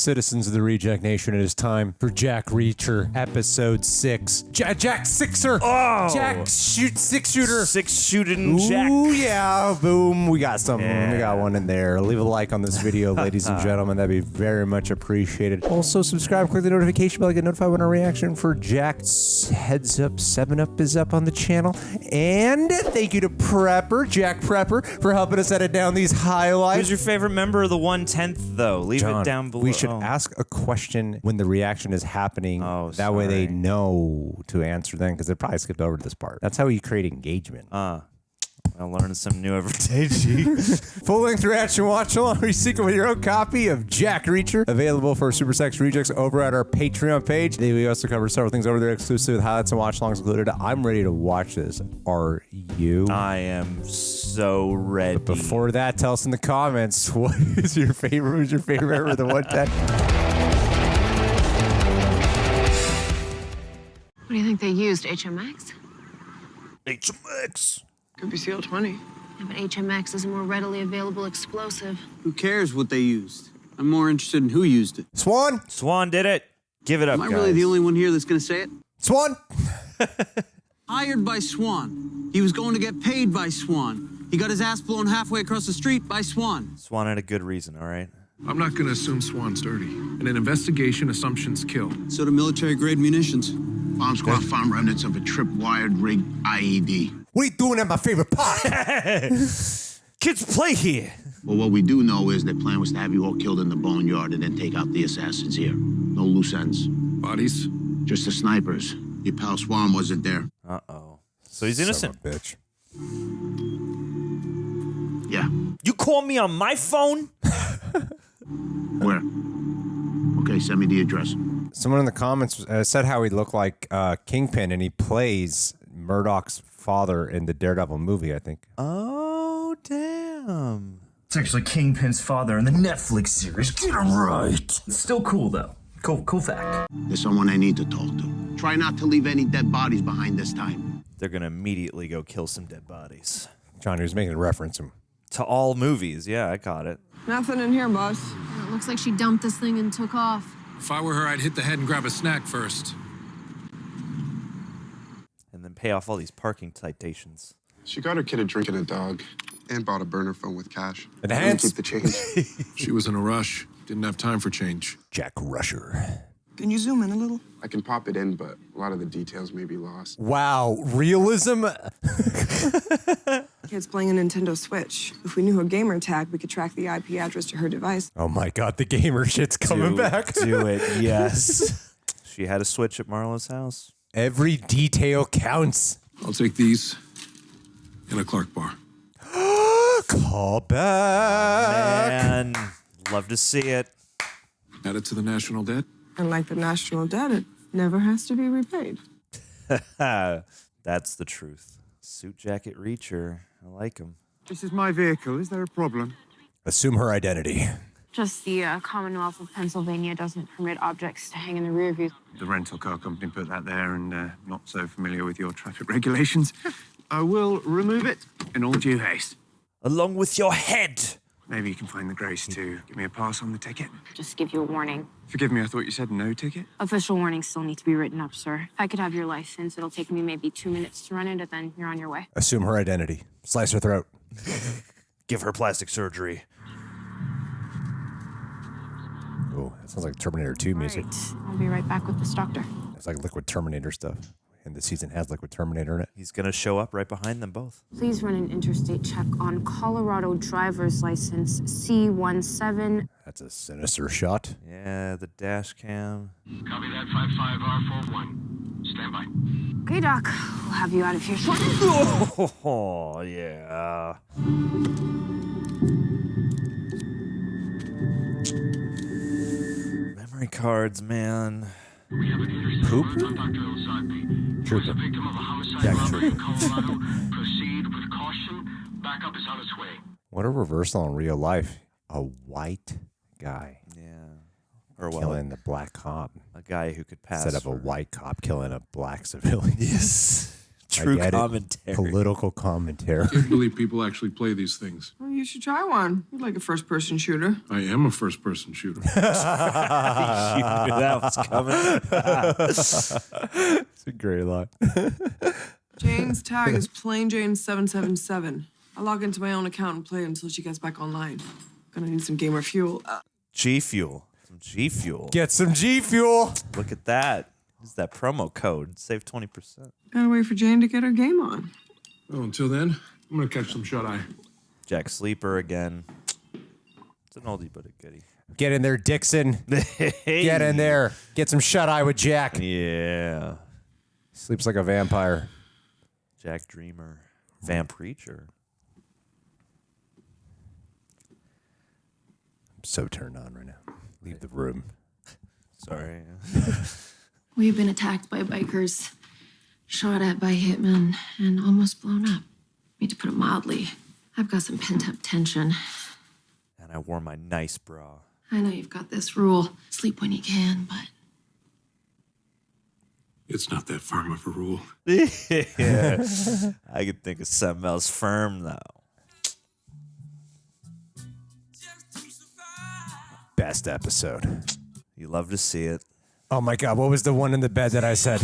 citizens of the Reject Nation, it is time for Jack Reacher, episode 6. Jack Sixer! Oh! Jack Six-Shooter! Six-shooting Jack. Ooh, yeah, boom. We got something. Yeah. We got one in there. Leave a like on this video, ladies and gentlemen. That'd be very much appreciated. Also, subscribe, click the notification bell to get notified when a reaction for Jack's Heads Up 7-Up is up on the channel. And thank you to Prepper, Jack Prepper, for helping us edit down these highlights. Who's your favorite member of the 1/10th, though? Leave John, it down below. we should ask a question when the reaction is happening. Oh, that way they sorry. know to answer then, because they probably skipped over to this part. That's how you create engagement. I'm learning something new every day, G. Full-length reaction watch along where you seek with your own copy of Jack Reacher, available for Super Sex Rejects over at our Patreon page. We also cover several things over there exclusive with highlights and watch alongs included. I'm ready to watch this. Are you? I am so ready. But before that, tell us in the comments, what is your favorite? Who's your favorite member of the 1/10? What do you think they used, HMX? HMX. Could be CL-20. Yeah, but HMX is a more readily available explosive. Who cares what they used? I'm more interested in who used it. Swan? Swan did it. Give it up, Am I guys. really the only one here that's gonna say it? Swan? Hired by Swan. He was going to get paid by Swan. He got his ass blown halfway across the street by Swan. Swan had a good reason, all right? I'm not gonna assume Swan's dirty. In an investigation, assumptions kill. So do military-grade munitions. Bomb squad found remnants of a trip-wired rig IED. What are you doing at my favorite park? Kids play here. Well, what we do know is their plan was to have you all killed in the boneyard and then take out the assassins here. No loose ends. Bodies? Just the snipers. Your pal Swan wasn't there. Uh-oh. So he's innocent. Son of a bitch. Yeah. You call me on my phone? Where? Okay, send me the address. Someone in the comments said how he looked like Kingpin, and he plays Murdoch's father in the Daredevil movie, I think. Oh, damn. It's actually Kingpin's father in the Netflix series. Get it right. It's still cool, though. Cool fact. There's someone I need to talk to. Try not to leave any dead bodies behind this time. They're gonna immediately go kill some dead bodies. John, he was making a reference to him. To all movies. Yeah, I caught it. Nothing in here, boss. It looks like she dumped this thing and took off. If I were her, I'd hit the head and grab a snack first. And then pay off all these parking citations. She got her kid a drink and a dog, and bought a burner phone with cash. Enhance. Keep the change. She was in a rush. Didn't have time for change. Jack Rusher. Can you zoom in a little? I can pop it in, but a lot of the details may be lost. Wow, realism? Kid's playing a Nintendo Switch. If we knew her gamer tag, we could track the IP address to her device. Oh my god, the gamer shit's coming back. Do it, yes. She had a Switch at Marlo's house. Every detail counts. I'll take these and a Clark bar. Call back. Man, love to see it. Add it to the national debt. And like the national debt, it never has to be repaid. That's the truth. Suit jacket Reacher. I like him. This is my vehicle. Is there a problem? Assume her identity. Just the Commonwealth of Pennsylvania doesn't permit objects to hang in the rear view. The rental car company put that there and not so familiar with your traffic regulations. I will remove it in all due haste. Along with your head. Maybe you can find the grace to give me a pass on the ticket. Just give you a warning. Forgive me, I thought you said no ticket. Official warnings still need to be written up, sir. If I could have your license, it'll take me maybe 2 minutes to run it, and then you're on your way. Assume her identity. Slice her throat. Give her plastic surgery. Oh, that sounds like Terminator 2 music. Right. I'll be right back with this doctor. It's like Liquid Terminator stuff. And the season has Liquid Terminator in it. He's gonna show up right behind them both. Please run an interstate check on Colorado driver's license C17. That's a sinister shot. Yeah, the dash cam. Copy that 55R41. Stand by. Okay, Doc. We'll have you out of here shortly. Oh, yeah. Memory cards, man. We have an interstate Poop? alert on Dr. Elzadi. Trooper. He's a victim of a homicide Yeah, robbery in trooper. Colorado. Proceed with caution. Backup is on its way. What a reversal in real life. A white guy Yeah. Or well, killing the black cop. a guy who could pass Instead of a for- white cop killing a black civilian. Yes. True I get it. commentary. Political commentary. I can't believe people actually play these things. Well, you should try one. You'd like a first-person shooter. I am a first-person shooter. You knew that was coming. It's a great line. Jane's tag is plain Jane 777. I'll log into my own account and play until she gets back online. Gonna need some gamer fuel. G Fuel. Some G Fuel. Get some G Fuel. Look at that. Use that promo code. Save 20%. Gotta wait for Jane to get her game on. Oh, until then, I'm gonna catch some shut-eye. Jack Sleeper again. It's an oldie but a goodie. Get in there, Dixon. Get in there. Get some shut-eye with Jack. Yeah. Sleeps like a vampire. Jack Dreamer. Vamp Preacher. I'm so turned on right now. Leave the room. Sorry. We've been attacked by bikers, shot at by hitmen, and almost blown up. Me, to put it mildly, I've got some pent-up tension. And I wore my nice bra. I know you've got this rule, sleep when you can, but It's not that firm of a rule. Yeah. I could think of something else firm, though. Best episode. You love to see it. Oh my God, what was the one in the bed that I said?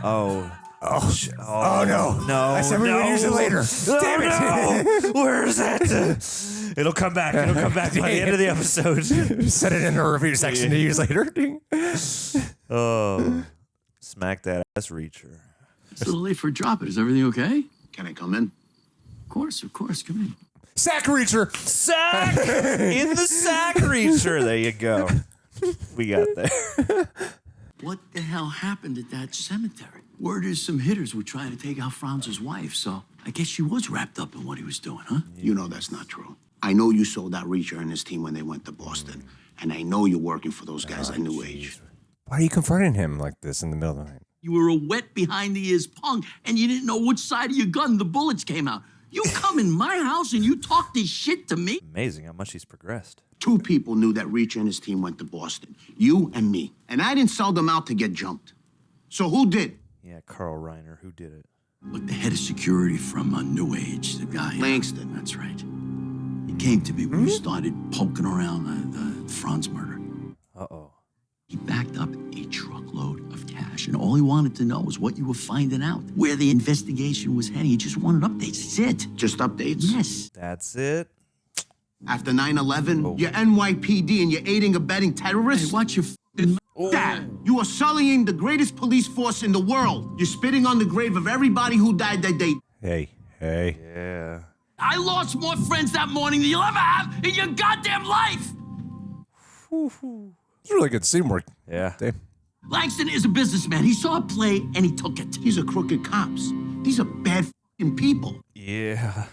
Oh no. No. I said we would use it later. Damn it. No. Where is it? It'll come back. It'll come back by the end of the episode. Set it in the review section to use later. Oh. Smack that ass reacher. It's a little late for a drop. Is everything okay? Can I come in? Of course. Come in. Sack reacher. Sack! In the sack reacher. There you go. We got there. What the hell happened at that cemetery? Word is some hitters were trying to take out Franz's wife, so I guess she was wrapped up in what he was doing, huh? You know that's not true. I know you sold that Reacher and his team when they went to Boston. And I know you're working for those guys at New Age. Why are you confronting him like this in the middle of the night? You were a wet behind the ears punk, and you didn't know which side of your gun the bullets came out. You come in my house and you talk this shit to me? Amazing how much he's progressed. 2 people knew that Reacher and his team went to Boston. You and me. And I didn't sell them out to get jumped. So who did? Yeah, Carl Reiner. Who did it? Look, the head of security from New Age, the guy. Langston. That's right. He came to me when we started poking around the Franz murder. Uh-oh. He backed up a truckload of cash, and all he wanted to know was what you were finding out, where the investigation was heading. He just wanted updates. That's it. Just updates? Yes. That's it. After 9/11, you're NYPD and you're aiding and abetting terrorists? Hey, watch your Dad, you are sullying the greatest police force in the world. You're spitting on the grave of everybody who died that day. Hey. Yeah. I lost more friends that morning than you'll ever have in your goddamn life. It's really good teamwork. Yeah. Dave. Langston is a businessman. He saw a play and he took it. These are crooked cops. These are bad f***ing people. Yeah.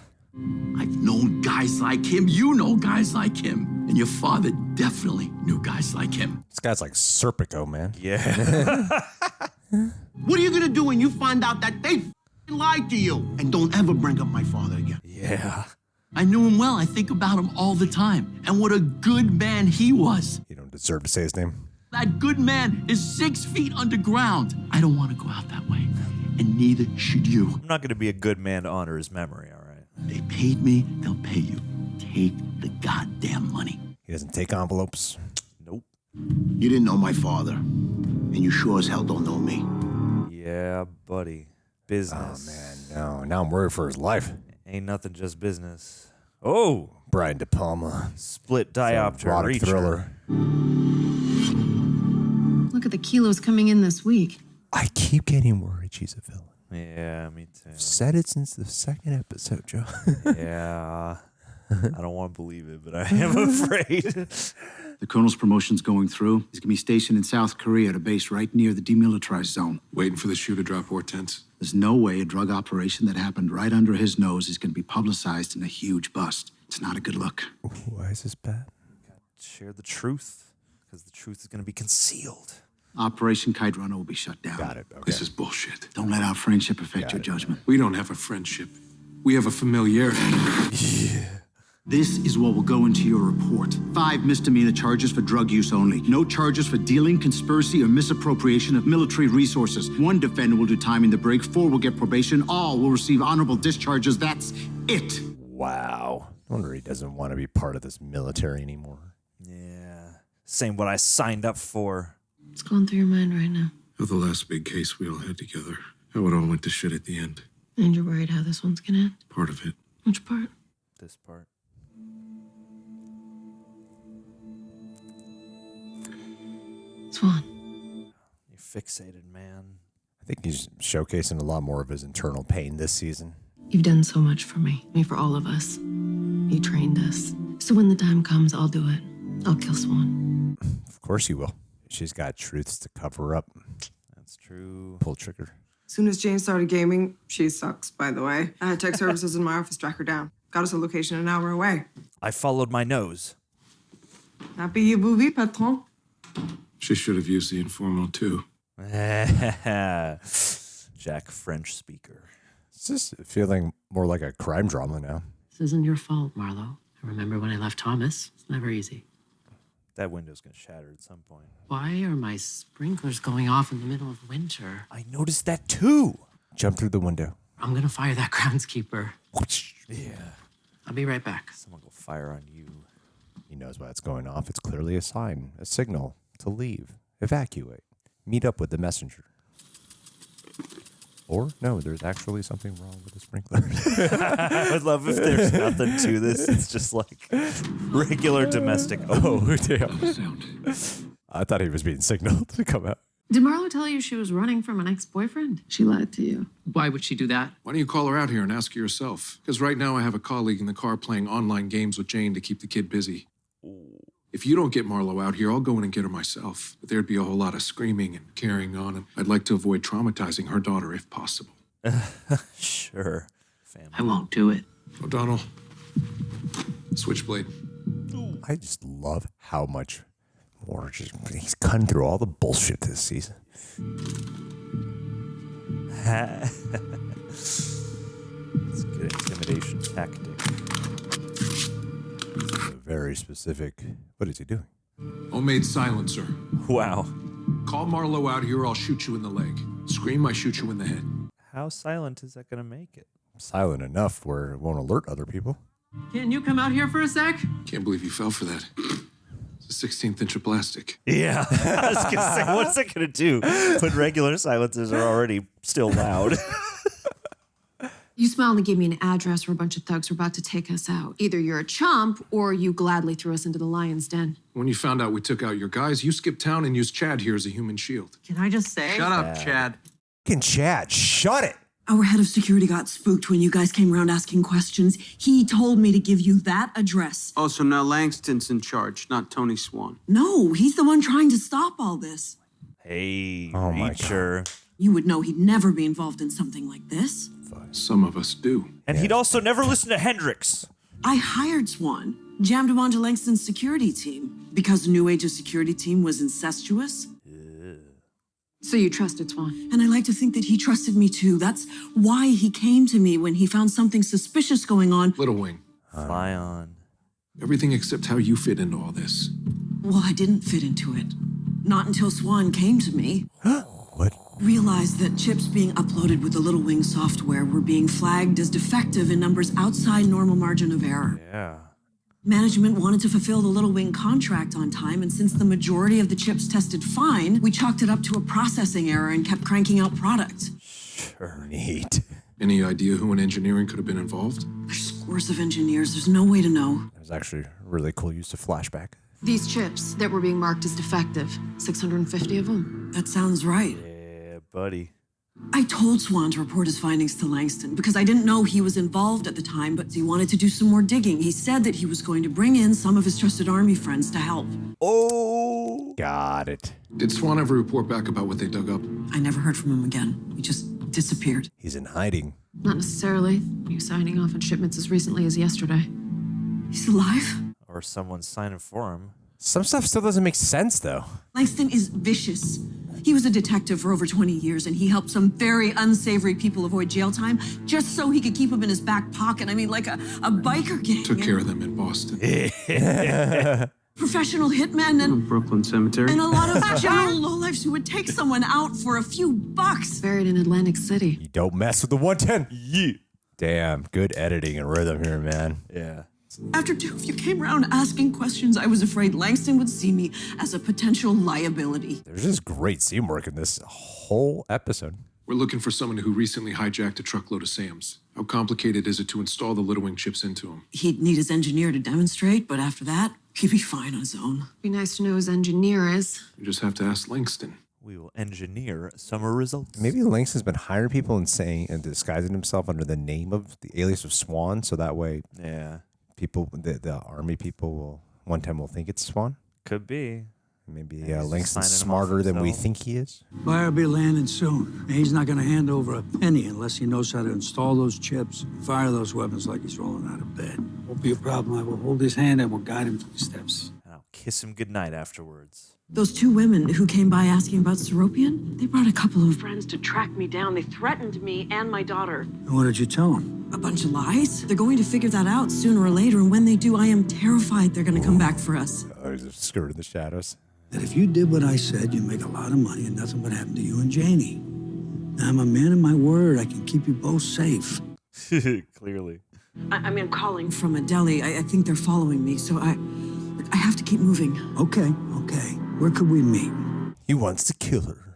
I've known guys like him. You know guys like him. And your father definitely knew guys like him. This guy's like Serpico, man. Yeah. What are you gonna do when you find out that they f***ing lied to you? And don't ever bring up my father again. Yeah. I knew him well. I think about him all the time. And what a good man he was. You don't deserve to say his name. That good man is 6 feet underground. I don't want to go out that way. And neither should you. I'm not going to be a good man to honor his memory, all right? They paid me, they'll pay you. Take the goddamn money. He doesn't take envelopes. Nope. You didn't know my father. And you sure as hell don't know me. Yeah, buddy. Business. Oh, man, no. Now I'm worried for his life. Ain't nothing just business. Oh! Brian De Palma. Split diopter Erotic reacher. thriller. look at the kilos coming in this week. I keep getting worried she's a villain. Yeah, me too. I've said it since the second episode, Joe. Yeah. I don't want to believe it, but I am afraid. The colonel's promotion's going through. He's gonna be stationed in South Korea at a base right near the demilitarized zone. Waiting for the shoe to drop Hortense. There's no way a drug operation that happened right under his nose is gonna be publicized in a huge bust. It's not a good look. Why is this bad? Share the truth, because the truth is going to be concealed. Operation Kite Runner will be shut down. Got it. Okay. This is bullshit. Don't let our friendship affect your judgment. We don't have a friendship. We have a familiarity. Yeah. This is what will go into your report. 5 misdemeanor charges for drug use only. No charges for dealing, conspiracy, or misappropriation of military resources. 1 defendant will do time in the break. 4 will get probation. All will receive honorable discharges. That's it. Wow. No wonder he doesn't want to be part of this military anymore. Yeah. Same what I signed up for. What's going through your mind right now? Of the last big case we all had together. How it all went to shit at the end. And you're worried how this one's gonna end? Part of it. Which part? This part. Swan. You're fixated, man. I think he's showcasing a lot more of his internal pain this season. You've done so much for me, for all of us. You trained us. So when the time comes, I'll do it. I'll kill Swan. Of course you will. She's got truths to cover up. That's true. Pull trigger. As soon as Jane started gaming, she sucks, by the way. I had tech services in my office track her down. Got us a location an hour away. I followed my nose. Appuyez-vous vite, patron. She should have used the informal too. Jack French speaker. It's just feeling more like a crime drama now. This isn't your fault, Marlo. I remember when I left Thomas. It's never easy. That window's gonna shatter at some point. Why are my sprinklers going off in the middle of winter? I noticed that too. Jump through the window. I'm gonna fire that groundskeeper. Yeah. I'll be right back. Someone will fire on you. He knows why it's going off. It's clearly a sign, a signal to leave, evacuate, meet up with the messenger. Or, no, there's actually something wrong with the sprinkler. I would love if there's nothing to this. It's just like regular domestic. Oh, damn. I thought he was being signaled to come out. Did Marlo tell you she was running from an ex-boyfriend? She lied to you. Why would she do that? Why don't you call her out here and ask her yourself? Because right now I have a colleague in the car playing online games with Jane to keep the kid busy. If you don't get Marlo out here, I'll go in and get her myself. But there'd be a whole lot of screaming and carrying on, and I'd like to avoid traumatizing her daughter if possible. Sure. Family. I won't do it. O'Donnell, Switchblade. I just love how much more he's cutting through all the bullshit this season. It's a good intimidation tactic. Very specific. What is he doing? Homemade silencer. Wow. Call Marlo out here or I'll shoot you in the leg. Scream, I shoot you in the head. How silent is that going to make it? Silent enough where it won't alert other people. Can you come out here for a sec? Can't believe you fell for that. It's a 16th inch of plastic. Yeah. I was going to say, what's it going to do? When regular silencers are already still loud. You smiled and gave me an address where a bunch of thugs were about to take us out. Either you're a chump or you gladly threw us into the lion's den. When you found out we took out your guys, you skipped town and used Chad here as a human shield. Can I just say? Shut up, Chad. Fucking Chad, shut it! Our head of security got spooked when you guys came around asking questions. He told me to give you that address. Oh, so now Langston's in charge, not Tony Swan. No, he's the one trying to stop all this. Hey, oh my Reacher. God. You would know he'd never be involved in something like this. Some of us do. And he'd also never listen to Hendrix. I hired Swan, jammed him onto Langston's security team because the New Age's security team was incestuous. So you trusted Swan? And I like to think that he trusted me too. That's why he came to me when he found something suspicious going on. Little Wing. Fly on. Everything except how you fit into all this. Well, I didn't fit into it. Not until Swan came to me. What? Realized that chips being uploaded with the Little Wing software were being flagged as defective in numbers outside normal margin of error. Yeah. Management wanted to fulfill the Little Wing contract on time, and since the majority of the chips tested fine, we chalked it up to a processing error and kept cranking out product. Sure. Neat. Any idea who in engineering could have been involved? There's scores of engineers. There's no way to know. That was actually a really cool use of flashback. These chips that were being marked as defective, 650 of them. That sounds right. Yeah, buddy. I told Swan to report his findings to Langston because I didn't know he was involved at the time, but he wanted to do some more digging. He said that he was going to bring in some of his trusted army friends to help. Oh! Got it. Did Swan ever report back about what they dug up? I never heard from him again. He just disappeared. He's in hiding. Not necessarily. He was signing off on shipments as recently as yesterday. He's alive? Or someone's signing for him. Some stuff still doesn't make sense, though. Langston is vicious. He was a detective for over 20 years, and he helped some very unsavory people avoid jail time just so he could keep them in his back pocket. I mean, like a biker gang. Took care of them in Boston. Professional hitmen and Brooklyn Cemetery. a lot of general lowlifes who would take someone out for a few bucks. Buried in Atlantic City. You don't mess with the 110. Yeah. Damn, good editing and rhythm here, man. Yeah. After two of you came around asking questions, I was afraid Langston would see me as a potential liability. There's just great scene work in this whole episode. We're looking for someone who recently hijacked a truckload of Sam's. How complicated is it to install the Little Wing chips into them? He'd need his engineer to demonstrate, but after that, he'd be fine on his own. Be nice to know who his engineer is. You just have to ask Langston. We will engineer summer results. Maybe Langston's been hiring people and saying and disguising himself under the name of the alias of Swan, so that way, people, the army people will one time will think it's Swan. Could be. Maybe Langston's smarter than we think he is. Buyer will be landing soon. He's not going to hand over a penny unless he knows how to install those chips, fire those weapons like he's rolling out of bed. Won't be a problem. I will hold his hand and will guide him through the steps. And I'll kiss him goodnight afterwards. Those two women who came by asking about Seropian, they brought a couple of friends to track me down. They threatened me and my daughter. And what did you tell him? A bunch of lies. They're going to figure that out sooner or later, and when they do, I am terrified they're going to come back for us. Oh, he's skirted the shadows. That if you did what I said, you'd make a lot of money and nothing would happen to you and Janie. Now, I'm a man of my word. I can keep you both safe. Clearly. I mean, I'm calling from a deli. I think they're following me, so I have to keep moving. Okay. Where could we meet? He wants to kill her.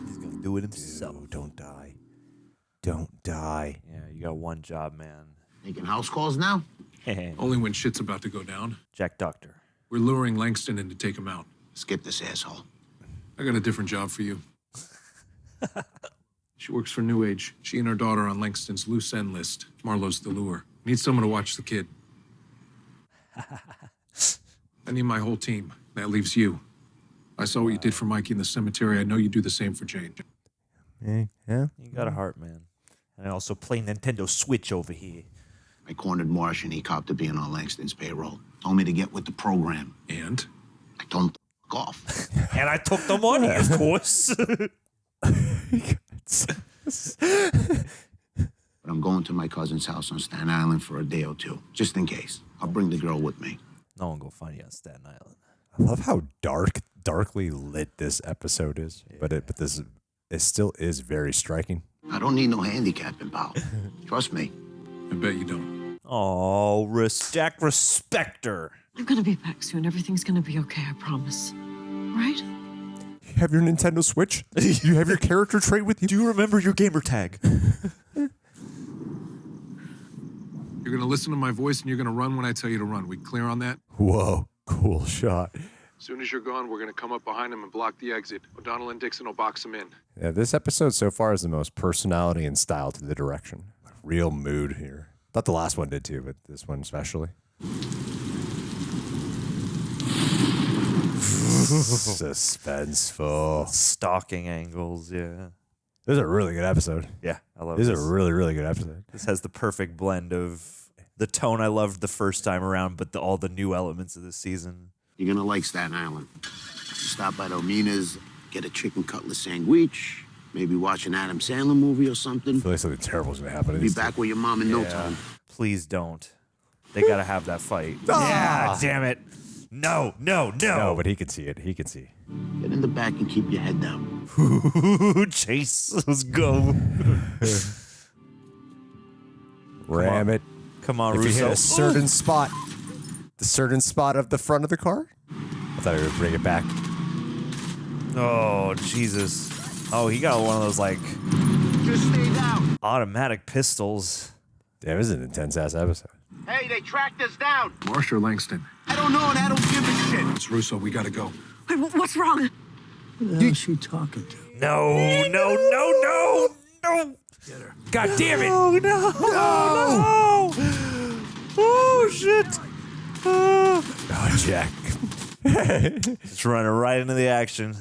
He's going to do it himself. Dude, don't die. Don't die. Yeah, you got one job, man. Making house calls now? Only when shit's about to go down. Jack Doctor. We're luring Langston in to take him out. Skip this asshole. I got a different job for you. She works for New Age. She and her daughter on Langston's loose end list. Marlowe's the lure. Need someone to watch the kid. I need my whole team. That leaves you. I saw what you did for Mikey in the cemetery. I know you do the same for Jane. Yeah. You got a heart, man. And I also play Nintendo Switch over here. I cornered Marsh and he copped to being on Langston's payroll. Told me to get with the program. And? I told him to f*** off. And I took the money, of course. But I'm going to my cousin's house on Staten Island for a day or two, just in case. I'll bring the girl with me. No one go find you on Staten Island. I love how darkly lit this episode is, but it still is very striking. I don't need no handicapping, pal. Trust me. I bet you don't. Oh, respect her. I'm gonna be back soon. Everything's gonna be okay, I promise. Right? You have your Nintendo Switch? You have your character trait with you? Do you remember your gamer tag? You're going to listen to my voice and you're going to run when I tell you to run. We clear on that? Whoa, cool shot. As soon as you're gone, we're going to come up behind him and block the exit. O'Donnell and Dixon will box him in. Yeah, this episode so far is the most personality and style to the direction. Real mood here. Thought the last one did too, but this one especially. Suspenseful. Stalking angles, yeah. This is a really good episode. Yeah, I love this. This is a really, really good episode. This has the perfect blend of the tone I loved the first time around, but all the new elements of this season. You're going to like Staten Island. Stop by Domina's, get a chicken cutlet sandwich, maybe watch an Adam Sandler movie or something. I feel like something terrible is going to happen. Be back with your mom in no time. Please don't. They got to have that fight. Yeah, damn it. No. No, but he can see it. He can see. Get in the back and keep your head down. Chase, let's go. Ram it. Come on, if Russo. you hit a certain spot, the certain spot of the front of the car, I thought he would bring it back. Oh, Jesus. Oh, he got one of those, like, just stay down. Automatic pistols. Yeah, it was an intense-ass episode. Hey, they tracked us down. Marsh or Langston? I don't know, and I don't give a shit. It's Russo. We got to go. Wait, what's wrong? Who the hell is she talking to? No. Get her. God damn it. No. Oh, shit. Oh, Jack. Just running right into the action.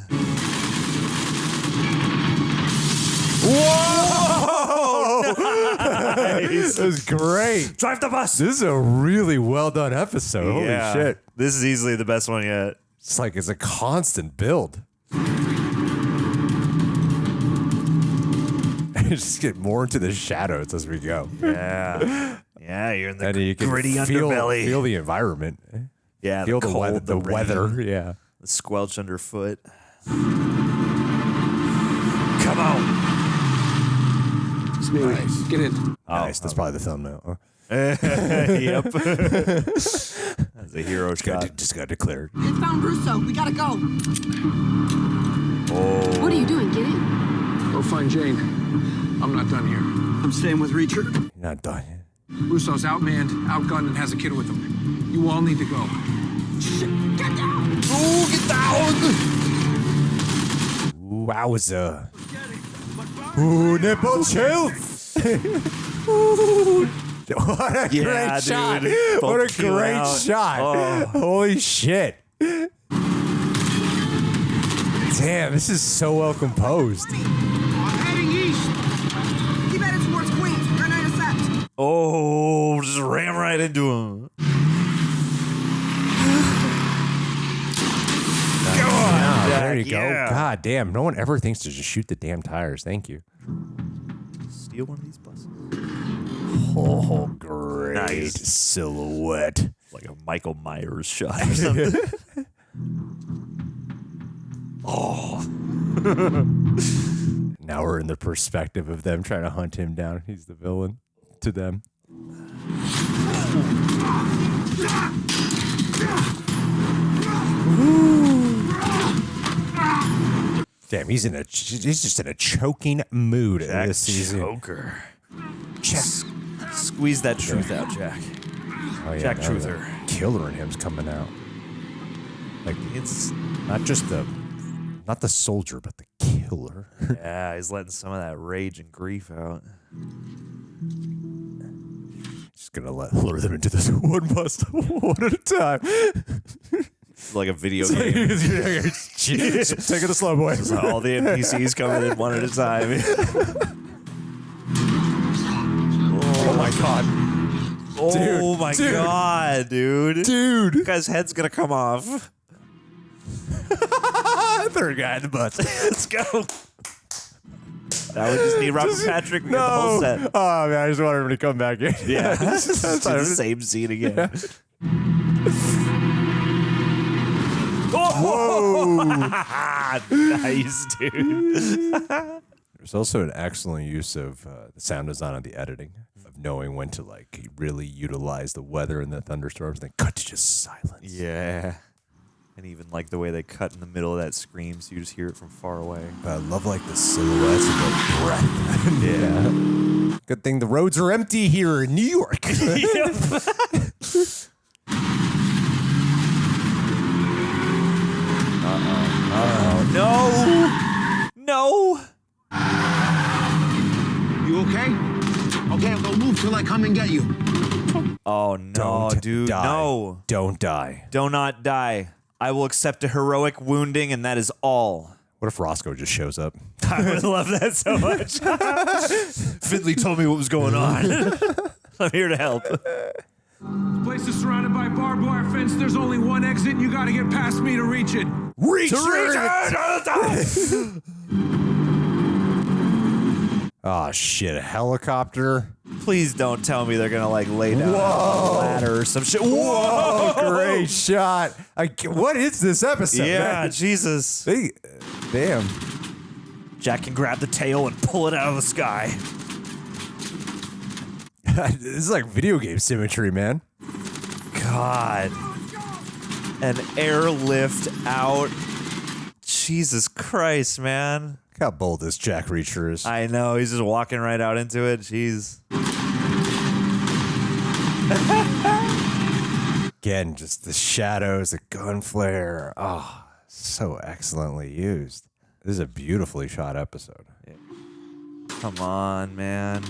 Whoa! Nice. That was great. Drive the bus. This is a really well done episode. Yeah. Holy shit. This is easily the best one yet. It's like it's a constant build. just get more into the shadows as we go. Yeah. Yeah, you're in the you can gritty feel, underbelly. Feel the environment. Yeah, feel the the cold, weather. The rain, weather. Yeah. The squelch underfoot. Come on. Nice. Get in. Nice. That's probably the thumbnail. Huh? Yep. That's a hero shot. Just got declared. They found Russo. We gotta go. Oh. What are you doing? Get in. Go find Jane. I'm not done here. I'm staying with Reacher. You're not done yet. Russo's outmanned, outgunned, and has a kid with him. You all need to go. Shit, get down! Oh, get down! Wowza. Ooh, nipple chills. Ooh. What a great shot. Dude. What a Both cue great out. shot. Oh. Holy shit. Damn, this is so well composed. I'm heading east. Keep headed towards Queens. We're gonna intercept. Oh, just ram right into him. There you go. God damn, no one ever thinks to just shoot the damn tires. Thank you. Steal one of these buses. Oh, great Nice. silhouette. Like a Michael Myers shot or something. Oh. Now we're in the perspective of them trying to hunt him down. He's the villain to them. Damn, he's just in a choking mood Jack this season. Choker. Squeeze that truth out, Jack. Oh, yeah, Jack now Truther. the killer in him's coming out. Like it's not just not the soldier, but the killer. Yeah, he's letting some of that rage and grief out. Just gonna lure them into this one bus one at a time. It's like a video game. Take it the slow boy. Just all the NPCs coming in one at a time. Oh my god. Oh my god, dude. Dude. This guy's head's gonna come off. Third guy in the bus. Let's go. Now we just need Robert Patrick. We got the whole set. Oh man, I just want him to come back in. Yeah. It's the same scene again. Yeah. Whoa! Nice, dude. There's also an excellent use of the sound design and the editing of knowing when to like really utilize the weather and the thunderstorms, and then cut to just silence. Yeah. And even like the way they cut in the middle of that scream, so you just hear it from far away. But I love like the silhouettes of the breath. Yeah. Good thing the roads are empty here in New York. No! No! You okay? Okay, I'm gonna move till I come and get you. Oh no, Don't dude. die. No. Don't die. Do not die. I will accept a heroic wounding, and that is all. What if Roscoe just shows up? I would love that so much. Finley told me what was going on. I'm here to help. The place is surrounded by barbed wire fence. There's only one exit, and you gotta get past me to reach it. Reach it! Oh shit, a helicopter. Please don't tell me they're gonna like lay down a ladder or some shit. Whoa, great shot. What is this episode? Yeah, man? Jesus. Damn. Jack can grab the tail and pull it out of the sky. This is like video game symmetry, man. God. An airlift out. Jesus Christ, man. Look how bold this Jack Reacher is. I know, he's just walking right out into it. Jeez. Again, just the shadows, the gun flare. Oh, so excellently used. This is a beautifully shot episode. Yeah. Come on, man.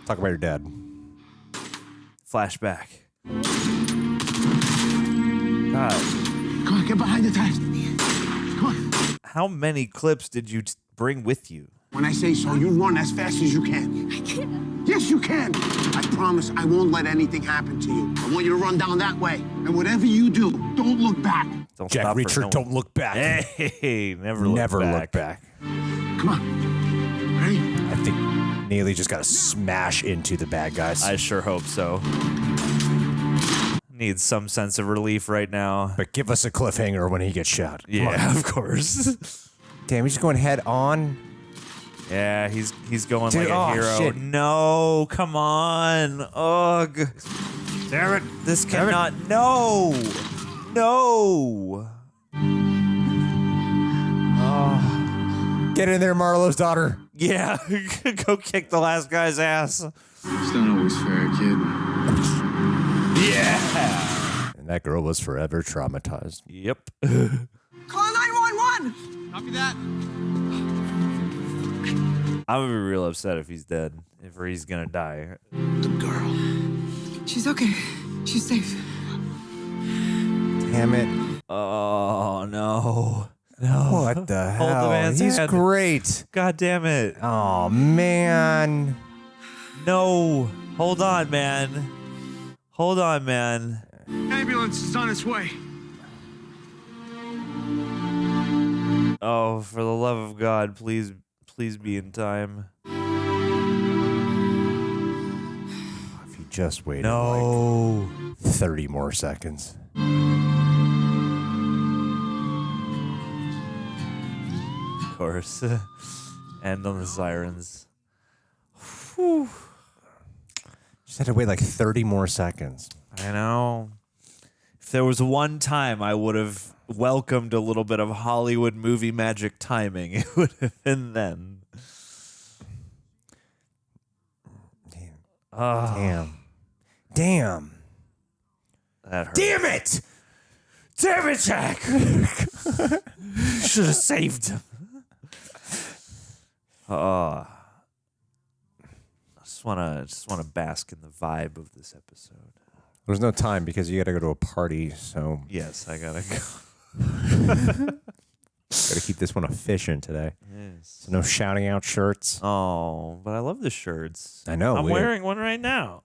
Talk about your dad. Flashback. God. Come on, get behind the tires. Come on. How many clips did you bring with you? When I say so, you run as fast as you can. I can't. Yes, you can. I promise I won't let anything happen to you. I want you to run down that way. And whatever you do, don't look back. Don't Jack stop for Reacher, no don't one. look back. Hey, never look back. Look back. Come on. Ready? I think Neely just got to smash into the bad guys. I sure hope so. Needs some sense of relief right now. But give us a cliffhanger when he gets shot. Yeah, of course. Damn, he's just going head on. Yeah, he's going Dude, like a hero. shit. No, come on. Ugh. Damn it. This cannot. No. No. Oh. Get in there, Marlowe's daughter. Yeah, go kick the last guy's ass. It's not always fair, kid. Yeah. And that girl was forever traumatized. Yep. Call 911! Copy that. I'm gonna be real upset if he's dead. If he's gonna die. The girl. She's okay. She's safe. Damn it. Oh no. No. What the hell? Hold the man's He's hand. great. God damn it. Oh, man. No. Hold on, man. Hold on, man. Ambulance is on its way. Oh, for the love of God, please be in time. If you just waited No. like 30 more seconds. Of course. End on the sirens. Whew. Just had to wait like 30 more seconds. I know. If there was one time I would have welcomed a little bit of Hollywood movie magic timing, it would have been then. Damn. Damn. That hurt. Damn it! Damn it, Jack! Should have saved him. I just wanna bask in the vibe of this episode. There's no time because you got to go to a party, so Yes, I gotta go. got to keep this one efficient today. Yes. So no shouting out shirts. Oh, but I love the shirts. I know. I'm wearing one right now.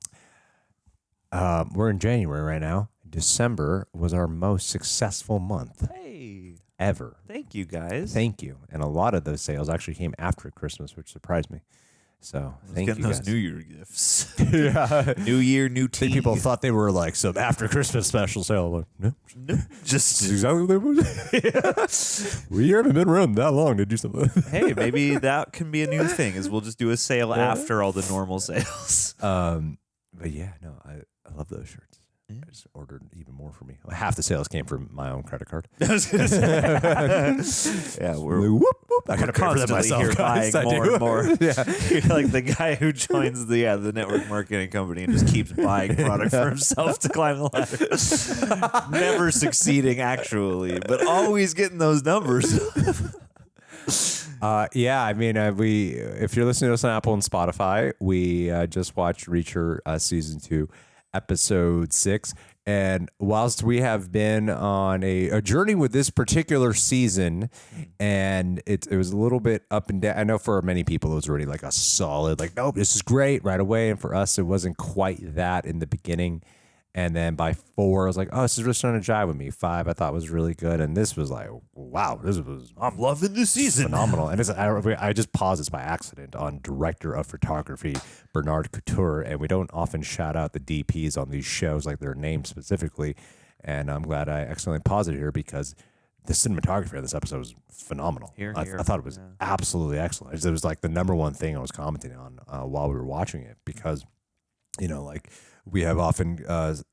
We're in January right now. December was our most successful month Hey, ever. thank you guys. Thank you. And a lot of those sales actually came after Christmas, which surprised me. So thank you Getting those guys. New Year gifts. Yeah. New Year, new I tea. think people thought they were like some after Christmas special sale. I'm like, no, Just that's exactly what they was. We haven't been around that long to do something. hey, maybe that can be a new thing. Is we'll just do a sale after all the normal sales. But yeah, no, I love those shirts. I just ordered even more for me. Half the sales came from my own credit card. I was gonna say. Yeah, we're Like, whoop, whoop. I gotta pay for that constantly myself, here guys. buying I more do. and more. Yeah. You're like the guy who joins the network marketing company and just keeps buying product for himself to climb the ladder. Never succeeding actually, but always getting those numbers. Yeah, I mean, if you're listening to us on Apple and Spotify, we just watched Reacher season 2, episode 6. And whilst we have been on a journey with this particular season, and it was a little bit up and down. I know for many people it was already like a solid, like, nope, this is great right away. And for us, it wasn't quite that in the beginning. And then by 4, I was like, oh, this is really starting to jive with me. 5, I thought was really good. And this was like, wow, this was I'm loving this season. phenomenal. And I just paused this by accident on director of photography, Bernard Couture. And we don't often shout out the DPs on these shows, like their name specifically. And I'm glad I accidentally paused it here because the cinematography of this episode was phenomenal. I thought it was absolutely excellent. It was like the number one thing I was commenting on while we were watching it because, you know, like, we have often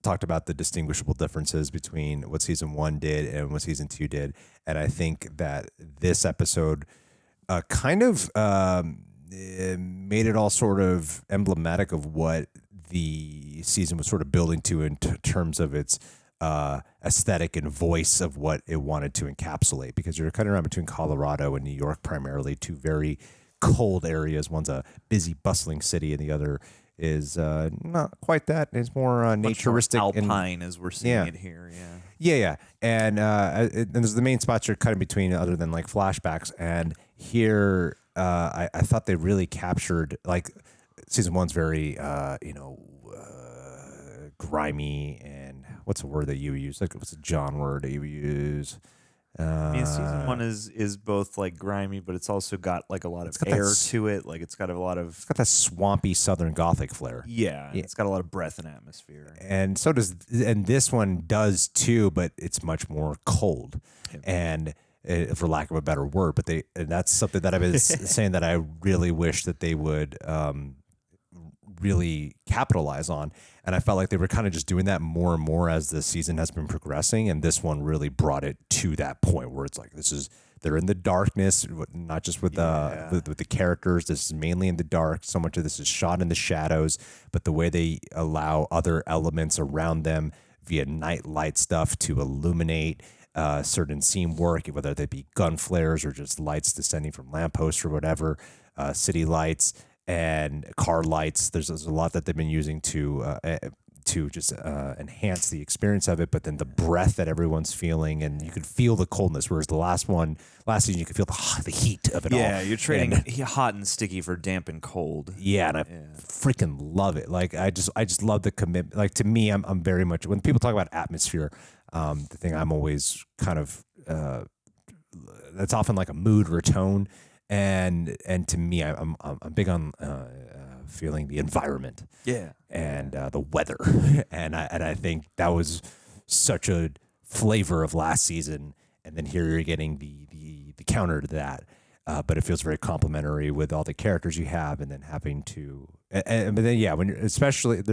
talked about the distinguishable differences between what season 1 did and what season 2 did. And I think that this episode kind of made it all sort of emblematic of what the season was sort of building to in terms of its aesthetic and voice of what it wanted to encapsulate. Because you're kind of around between Colorado and New York, primarily, two very cold areas. One's a busy, bustling city, and the other is not quite that. It's more naturistic, alpine as we're seeing it here. Yeah. And there's the main spots are kind of between, other than like flashbacks. And here, I thought they really captured, like, season 1's very, grimy, and what's the word that you use? Like, what's the John word that you use? I mean, season 1 is both like grimy, but it's also got like a lot of air to it. Like it's got a lot of. It's got that swampy Southern Gothic flair. Yeah, it's got a lot of breath and atmosphere. And so does, and this one does too, but it's much more cold. And for lack of a better word, but and that's something that I've been saying that I really wish that they would really capitalize on. And I felt like they were kind of just doing that more and more as the season has been progressing. And this one really brought it to that point where it's like, they're in the darkness, not just with the characters. This is mainly in the dark. So much of this is shot in the shadows, but the way they allow other elements around them via night light stuff to illuminate certain scene work, whether they be gun flares or just lights descending from lampposts or whatever, city lights and car lights. There's a lot that they've been using to just enhance the experience of it, but then the breath that everyone's feeling, and you could feel the coldness, whereas the last season you could feel the heat of it all. Yeah, you're trading hot and sticky for damp and cold. Yeah, and I freaking love it. Like I just love the commitment. Like to me, I'm very much, when people talk about atmosphere, the thing I'm always kind of that's often like a mood or a tone. And to me, I'm big on feeling the environment, and the weather, and I think that was such a flavor of last season, and then here you're getting the counter to that, but it feels very complimentary with all the characters you have, and then having to, but then when you're, especially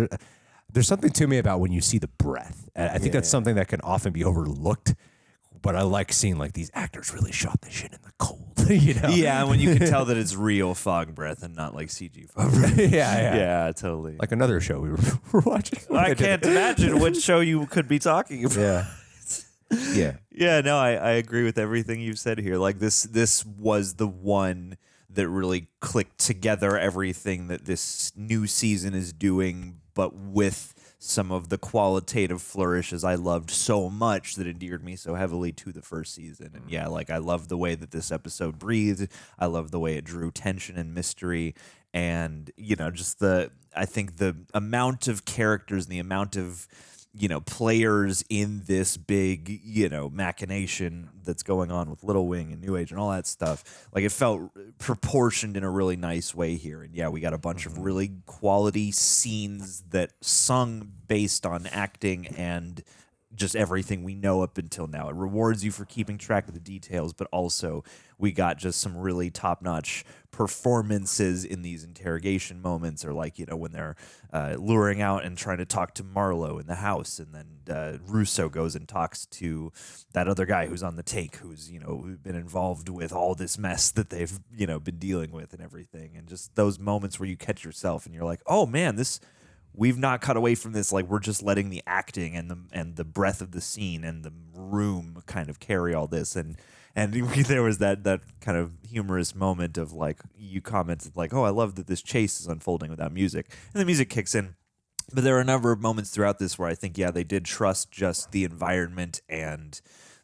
there's something to me about when you see the breath. I think that's something that can often be overlooked. But I like seeing like these actors really shot this shit in the cold, you know? Yeah, when you can tell that it's real fog breath and not like CG fog breath. Yeah, totally. Like another show we were watching. I can't imagine what show you could be talking about. Yeah, no, I agree with everything you've said here. Like this was the one that really clicked together everything that this new season is doing, but with some of the qualitative flourishes I loved so much that endeared me so heavily to the first season. And yeah, like I love the way that this episode breathed. I love the way it drew tension and mystery. And, just I think the amount of characters and the amount of, players in this big, machination that's going on with Little Wing and New Age and all that stuff. Like it felt proportioned in a really nice way here. And yeah, we got a bunch of really quality scenes that sung based on acting and just everything we know up until now. It rewards you for keeping track of the details, but also we got just some really top-notch performances in these interrogation moments, or like, when they're luring out and trying to talk to Marlowe in the house, and then Russo goes and talks to that other guy who's on the take, who's, been involved with all this mess that they've, been dealing with and everything. And just those moments where you catch yourself and you're like, oh man, we've not cut away from this. Like we're just letting the acting and the breath of the scene and the room kind of carry all this. And there was that kind of humorous moment of like, you commented like, oh, I love that this chase is unfolding without music, and the music kicks in. But there are a number of moments throughout this where I think, they did trust just the environment and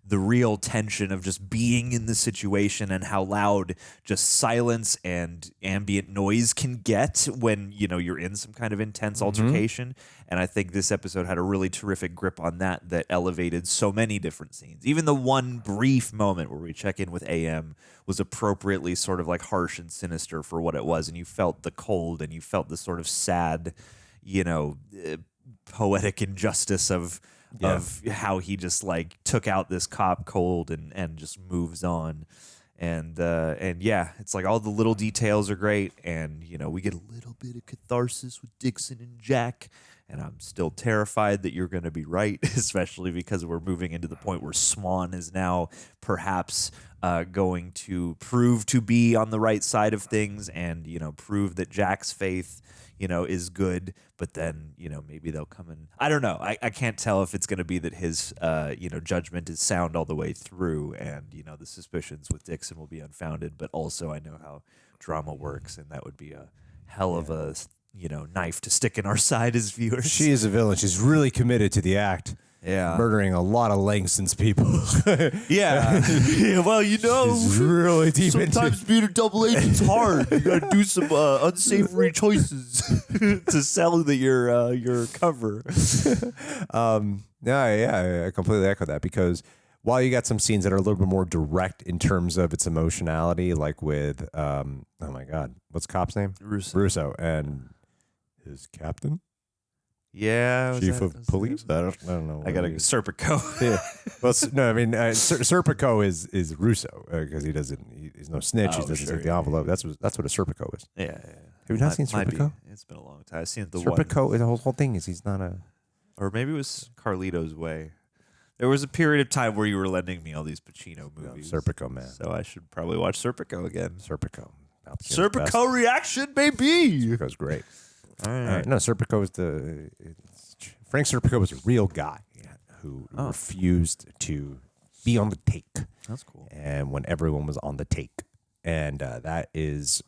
the real tension of just being in the situation, and how loud just silence and ambient noise can get when, you're in some kind of intense altercation. And I think this episode had a really terrific grip on that elevated so many different scenes. Even the one brief moment where we check in with AM was appropriately sort of like harsh and sinister for what it was. And you felt the cold, and you felt the sort of sad, poetic injustice of how he just like took out this cop cold and just moves on. And yeah, it's like all the little details are great. And, we get a little bit of catharsis with Dixon and Jack. And I'm still terrified that you're going to be right, especially because we're moving into the point where Swan is now perhaps going to prove to be on the right side of things, and, prove that Jack's faith, is good. But then, maybe they'll come in. I don't know. I can't tell if it's going to be that his, judgment is sound all the way through, and, the suspicions with Dixon will be unfounded. But also I know how drama works, and that would be a hell of a knife to stick in our side as viewers. She is a villain. She's really committed to the act. Yeah. Murdering a lot of Langston's people. Yeah. Well, she's really deep sometimes being a double agent's hard. You got to do some unsavory choices to sell your cover. I completely echo that, because while you got some scenes that are a little bit more direct in terms of its emotionality, like with, oh my God, what's the cop's name? Russo and his captain? Yeah. Chief of police? I don't know. I got a Serpico. Yeah. Well, no, I mean, Serpico is Russo because he's no snitch. He doesn't take the envelope. That's what a Serpico is. Yeah. Have you not seen Serpico? It's been a long time. I've seen the Serpico, one. the whole thing is he's not a... Or maybe it was Carlito's Way. There was a period of time where you were lending me all these Pacino movies. Serpico, man. So I should probably watch Serpico again. Serpico. Serpico reaction, baby. Serpico's great. All right. No, Serpico is Frank Serpico was a real guy who refused to be on the take. That's cool. And when everyone was on the take. And that is...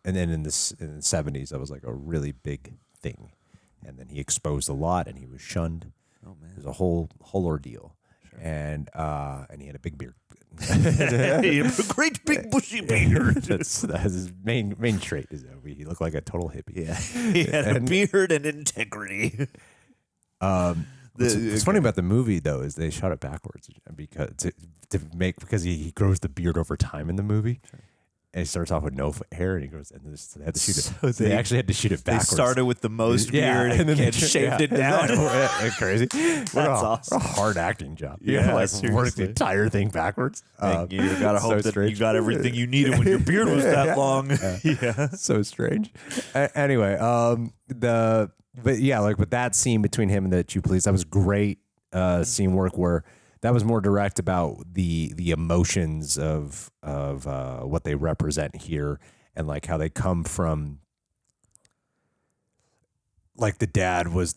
And then in the 70s, that was like a really big thing. And then he exposed a lot, and he was shunned. Oh man, it was a whole ordeal. Sure. And he had a big beard. He had a great big bushy beard. That's his main trait. Is that he looked like a total hippie. Yeah, he had a beard and integrity. What's funny about the movie though is they shot it backwards because he grows the beard over time in the movie. Sure. And he starts off with no hair, and he goes, and they had to shoot it. So they actually had to shoot it backwards. They started with the most beard, and then shaved it down. Crazy. That's awesome. What a hard acting job. Yeah, like work the entire thing backwards. You gotta hope that you got everything you needed when your beard was that long. Yeah, so strange. Anyway, but yeah, like with that scene between him and the two police, that was great scene work where. That was more direct about the emotions of what they represent here and like how they come from. Like the dad was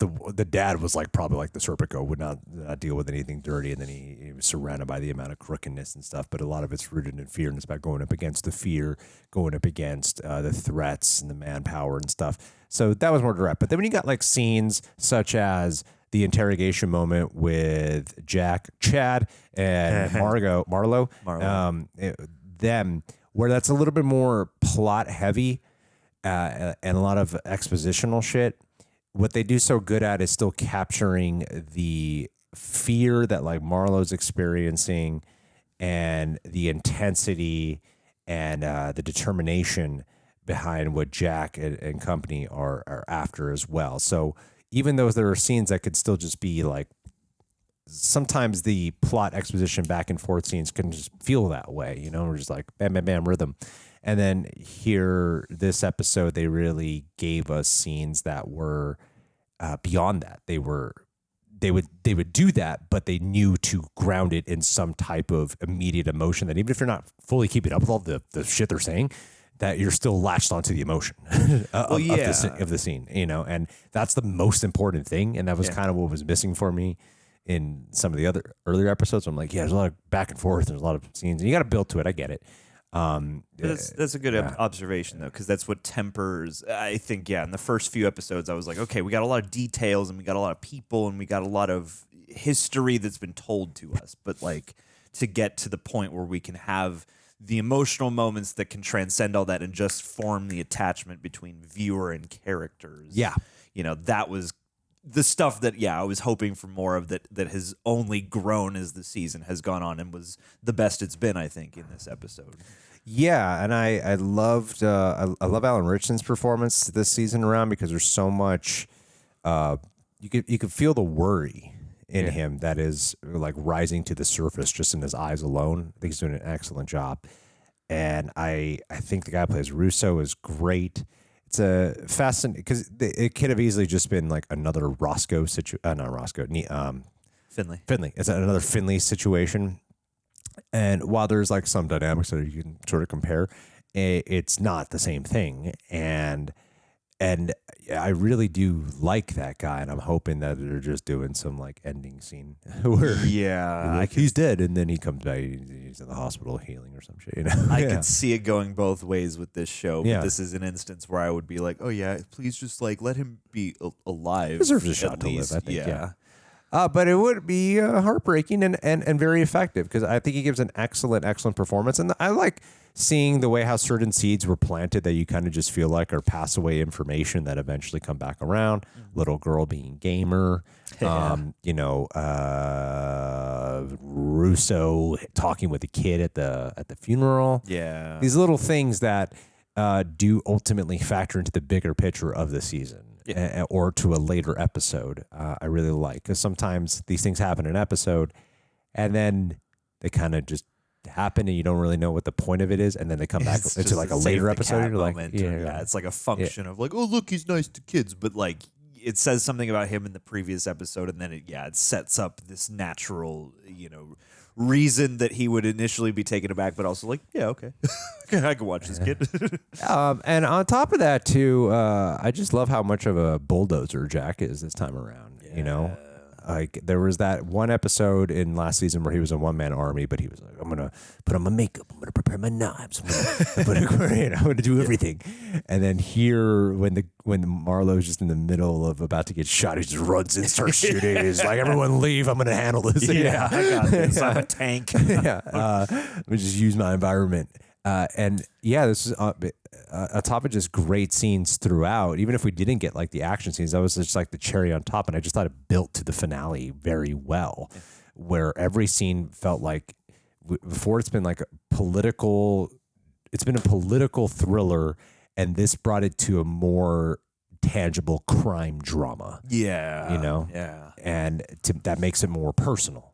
like probably like the Serpico would not deal with anything dirty, and then he was surrounded by the amount of crookedness and stuff. But a lot of it's rooted in fear, and it's about going up against the fear, going up against the threats and the manpower and stuff. So that was more direct. But then when you got like scenes such as the interrogation moment with Chad, and Marlo, them, where that's a little bit more plot heavy and a lot of expositional shit. What they do so good at is still capturing the fear that like Marlo's experiencing and the intensity and the determination behind what Jack and company are after as well. So even though there are scenes that could still just be like, sometimes the plot exposition back and forth scenes can just feel that way, you know, we're just like bam, bam, bam, rhythm. And then here, this episode, they really gave us scenes that were beyond that. They would do that, but they knew to ground it in some type of immediate emotion that even if you're not fully keeping up with all the shit they're saying, that you're still latched onto the emotion of the scene, you know, and that's the most important thing. And that was kind of what was missing for me in some of the other earlier episodes. I'm like, yeah, there's a lot of back and forth. There's a lot of scenes, and you got to build to it. I get it. That's a good observation though, because that's what tempers. I think in the first few episodes, I was like, okay, we got a lot of details, and we got a lot of people, and we got a lot of history that's been told to us. But like to get to the point where we can have the emotional moments that can transcend all that and just form the attachment between viewer and characters. Yeah. You know, that was the stuff that, I was hoping for more of that has only grown as the season has gone on and was the best it's been, I think, in this episode. Yeah, and I loved I love Alan Ritchson's performance this season around because there's so much you could feel the worry in him that is like rising to the surface just in his eyes alone. I think he's doing an excellent job. And I think the guy who plays Russo is great. It's a fascinating because it could have easily just been like another Roscoe situation. Not Roscoe, Finley. It's another Finley situation. And while there's like some dynamics that you can sort of compare, it's not the same thing. And I really do like that guy, and I'm hoping that they're just doing some like ending scene where he's dead, and then he comes back, he's in the hospital healing or some shit. You know, I could see it going both ways with this show. But this is an instance where I would be like, oh yeah, please just like let him be alive. He deserves a shot to live, I think. But it would be heartbreaking and very effective because I think he gives an excellent performance, and I like seeing the way how certain seeds were planted that you kind of just feel like are pass away information that eventually come back around. Little girl being gamer, you know, Russo talking with the kid at the funeral. Yeah. These little things that do ultimately factor into the bigger picture of the season or to a later episode. I really like, because sometimes these things happen in an episode and then they kind of just happen and you don't really know what the point of it is, and then they come back into like a later episode and you're like, it's like a function of like, oh look, he's nice to kids, but like it says something about him in the previous episode, and then it sets up this natural, reason that he would initially be taken aback, but also like, yeah, okay, I can watch this kid. And on top of that too, I just love how much of a bulldozer Jack is this time around. Like there was that one episode in last season where he was a one-man army, but he was like, I'm gonna put on my makeup, I'm gonna prepare my knives, I'm gonna do everything. And then here, when Marlowe's just in the middle of about to get shot, he just runs in, starts shooting. He's like, everyone leave, I'm gonna handle this. Yeah, I got this. I'm a tank. Let me just use my environment. This is on top of just great scenes throughout. Even if we didn't get like the action scenes, that was just like the cherry on top. And I just thought it built to the finale very well, where every scene felt like before it's been like it's been a political thriller, and this brought it to a more tangible crime drama. Yeah. And that makes it more personal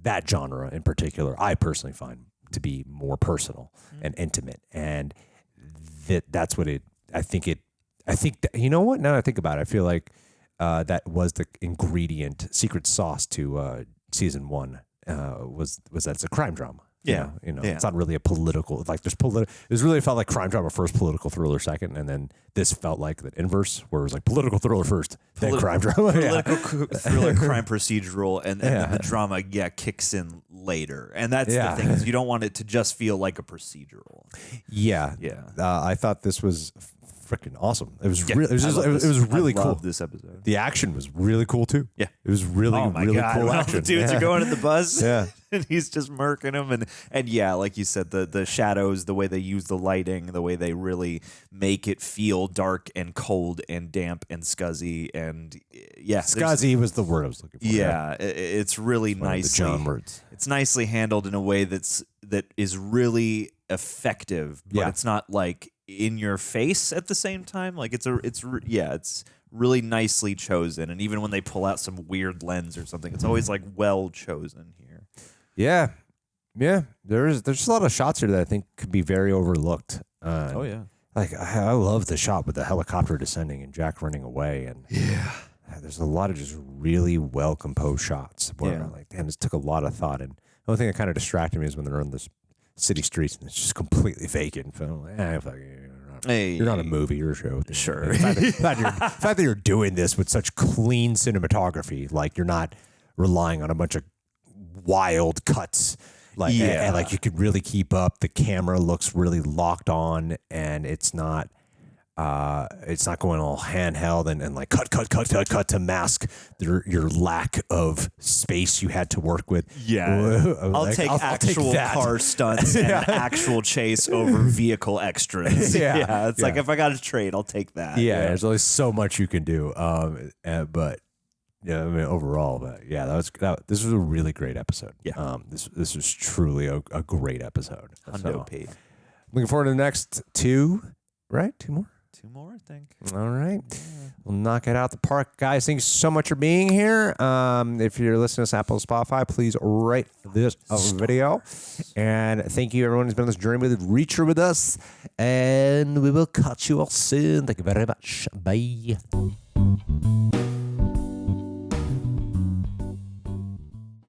that genre in particular, I personally find to be more personal and intimate, and that's what I think that, you know what, now that I think about it, I feel like that was the secret sauce to season 1 was that it's a crime drama. It's not really a political, like it really felt like crime drama first, political thriller second, and then this felt like the inverse, where it was like political thriller first, then crime drama. Political thriller, crime procerocedural, and then the drama kicks in later. And that's the thing, is you don't want it to just feel like a procedural. I thought this was freaking awesome. It was really cool. This episode, the action was really cool too. It was really cool action. The dudes are going at the bus, and he's just murking them, and like you said, the shadows, the way they use the lighting, the way they really make it feel dark and cold and damp and scuzzy, and scuzzy was the word I was looking for. It's really nicely, John words. It's nicely handled in a way that is really effective, but it's not like in your face at the same time. Like it's really nicely chosen, and even when they pull out some weird lens or something, it's always like well chosen here. There's just a lot of shots here that I think could be very overlooked. Like I love the shot with the helicopter descending and Jack running away, and there's a lot of just really well composed shots where like, damn, this took a lot of thought. And the only thing that kind of distracted me is when they're on this city streets and it's just completely vacant. So I'm like, you're not a movie, you're a show. Sure. The fact that you're doing this with such clean cinematography, like you're not relying on a bunch of wild cuts, like and like you could really keep up. The camera looks really locked on, and it's not going all handheld and like cut to mask your lack of space you had to work with. I'll take actual car stunts and an actual chase over vehicle extras. It's like, if I got a trade, I'll take that. There's only so much you can do. But I mean, overall, but this was a really great episode. This was truly a great episode. Looking forward to the next 2, right? 2 more? 2 more, I think. All right. We'll knock it out the park. Guys, thanks so much for being here. If you're listening to Apple and Spotify, please rate this video. And thank you, everyone who's been on this journey with Reacher with us. And we will catch you all soon. Thank you very much. Bye.